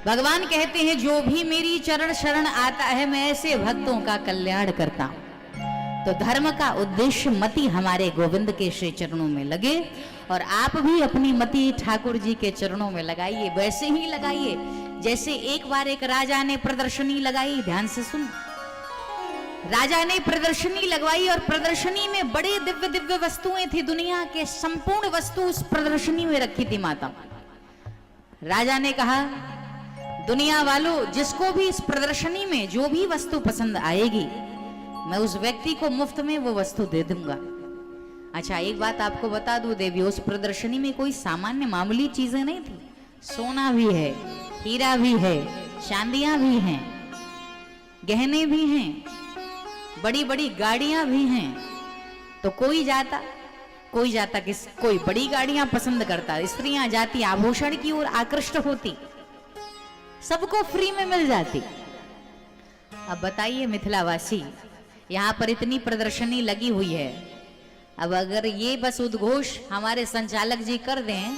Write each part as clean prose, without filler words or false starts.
भगवान कहते हैं जो भी मेरी चरण शरण आता है मैं ऐसे भक्तों का कल्याण करता हूं। तो धर्म का उद्देश्य मति हमारे गोविंद के श्री चरणों में लगे और आप भी अपनी मति ठाकुर जी के चरणों में लगाइए। वैसे ही लगाइए जैसे एक बार एक राजा ने प्रदर्शनी लगाई। ध्यान से सुन, राजा ने प्रदर्शनी लगवाई और प्रदर्शनी में बड़े दिव्य दिव्य वस्तुएं थी। दुनिया के संपूर्ण वस्तु उस प्रदर्शनी में रखी थी माता। राजा ने कहा दुनिया वालों, जिसको भी इस प्रदर्शनी में जो भी वस्तु पसंद आएगी मैं उस व्यक्ति को मुफ्त में वो वस्तु दे दूंगा। अच्छा, एक बात आपको बता दूं देवी, उस प्रदर्शनी में कोई सामान्य मामूली चीजें नहीं थी। सोना भी है, हीरा भी है, चांदियां भी हैं, गहने भी हैं, बड़ी बड़ी गाड़ियां भी हैं। तो कोई जाता किस कोई बड़ी गाड़ियां पसंद करता, स्त्रियां जाती आभूषण की ओर आकृष्ट होती, सबको फ्री में मिल जाती। अब बताइए मिथिलावासी, यहाँ पर इतनी प्रदर्शनी लगी हुई है, अब अगर ये बस उद्घोष हमारे संचालक जी कर दें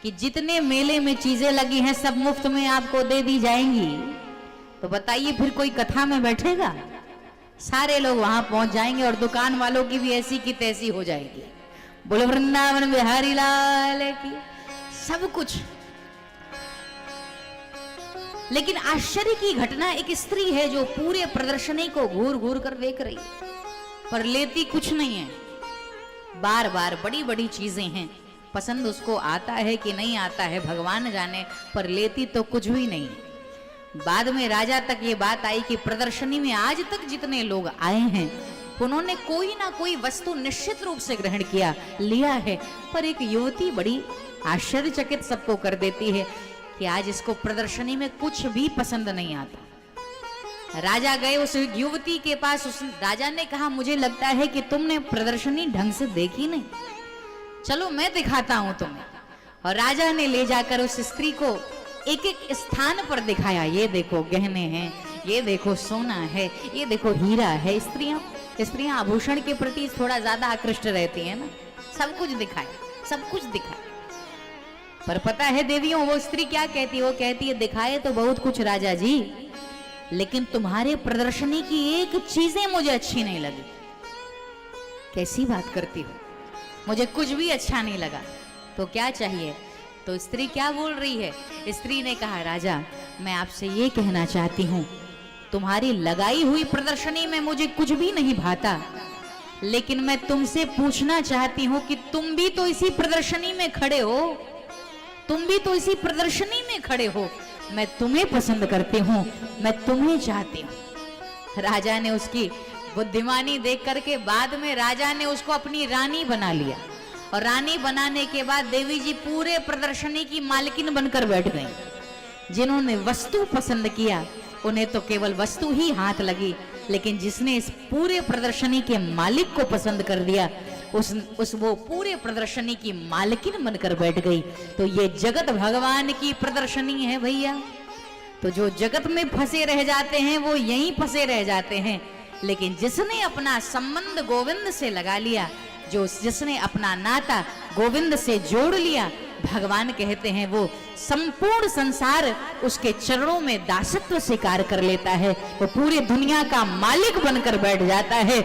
कि जितने मेले में चीजें लगी हैं सब मुफ्त में आपको दे दी जाएंगी, तो बताइए फिर कोई कथा में बैठेगा? सारे लोग वहां पहुंच जाएंगे और दुकान वालों की भी ऐसी की तैसी हो जाएगी। बोलो वृंदावन बिहारी लाल की। सब कुछ। लेकिन आश्चर्य की घटना, एक स्त्री है जो पूरे प्रदर्शनी को घूर घूर कर देख रही पर लेती कुछ नहीं है। बार बार बड़ी बड़ी चीजें हैं, पसंद उसको आता है कि नहीं आता है भगवान जाने, पर लेती तो कुछ भी नहीं। बाद में राजा तक ये बात आई कि प्रदर्शनी में आज तक जितने लोग आए हैं उन्होंने कोई ना कोई वस्तु निश्चित रूप से ग्रहण किया, लिया है, पर एक युवती बड़ी आश्चर्यचकित सबको कर देती है कि आज इसको प्रदर्शनी में कुछ भी पसंद नहीं आता। राजा गए उस युवती के पास, उस राजा ने कहा मुझे लगता है कि तुमने प्रदर्शनी ढंग से देखी नहीं, चलो मैं दिखाता हूं तुम्हें। और राजा ने ले जाकर उस स्त्री को एक एक स्थान पर दिखाया। ये देखो गहने हैं, ये देखो सोना है, ये देखो हीरा है। स्त्रियां आभूषण के प्रति थोड़ा ज्यादा आकृष्ट रहती है ना। सब कुछ दिखाया, सब कुछ दिखाया। पर पता है देवियों, वो स्त्री क्या कहती है? वो कहती है दिखाए तो बहुत कुछ राजा जी, लेकिन तुम्हारे प्रदर्शनी की एक चीजें मुझे अच्छी नहीं लगी। कैसी बात करती हो? मुझे कुछ भी अच्छा नहीं लगा। तो क्या चाहिए? तो स्त्री क्या बोल रही है? स्त्री ने कहा राजा, मैं आपसे ये कहना चाहती हूँ, तुम्हारी लगाई हुई प्रदर्शनी में मुझे कुछ भी नहीं भाता, लेकिन मैं तुमसे पूछना चाहती हूँ कि तुम भी तो इसी प्रदर्शनी में खड़े हो, तुम भी तो इसी प्रदर्शनी में खड़े हो, मैं तुम्हें पसंद करती हूँ, मैं तुम्हें चाहती हूँ। राजा ने उसकी बुद्धिमानी देख करके बाद में राजा ने उसको अपनी रानी बना लिया। और रानी बनाने के बाद देवी जी पूरे प्रदर्शनी की मालकिन बनकर बैठ गई। जिन्होंने वस्तु पसंद किया उन्हें तो केवल वस्तु ही हाथ लगी, लेकिन जिसने इस पूरे प्रदर्शनी के मालिक को पसंद कर दिया वो पूरे प्रदर्शनी की मालकिन बनकर बैठ गई। तो ये जगत भगवान की प्रदर्शनी है भैया। तो जो जगत में फंसे रह जाते हैं वो यहीं फंसे रह जाते हैं, लेकिन जिसने अपना संबंध गोविंद से लगा लिया, जिसने अपना नाता गोविंद से जोड़ लिया, भगवान कहते हैं वो संपूर्ण संसार उसके चरणों में दासत्व स्वीकार कर लेता है। वो पूरी दुनिया का मालिक बनकर बैठ जाता है।